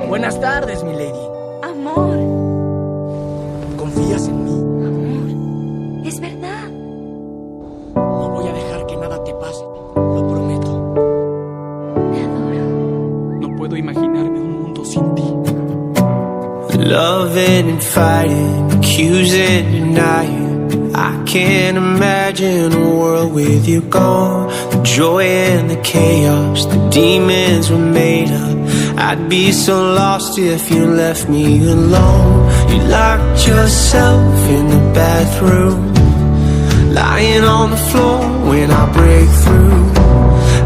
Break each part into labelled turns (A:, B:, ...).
A: Buenas tardes, mi lady.
B: Amor,
A: ¿Confías en mí?
B: amor, es verdad.
A: No voy a dejar que nada te pase. Lo prometo.
B: Te adoro.
A: No puedo imaginarme un mundo sin ti.
C: Loving and fighting, accusing, denying. I can't imagine a world with you gone. The joy and the chaos, the demons were made up. I'd be so lost if you left me alone. You locked yourself in the bathroom, lying on the floor when I break through.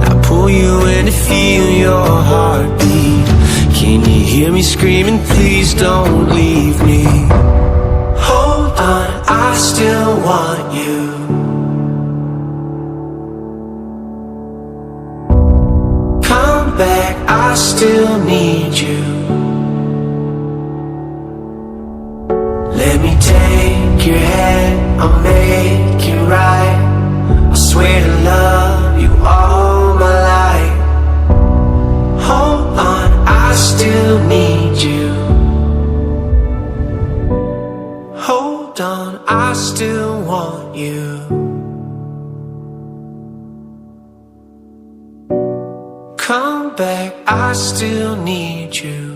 C: I pull you in to feel your heartbeat. Can you hear me screaming, please don't leave me? Hold on, I still want you. Come back, I still need you. Let me take your hand, I'll make it right. I swear to love you all my life. Hold on, I still need you. Hold on, I still want you. Come back, I still need you.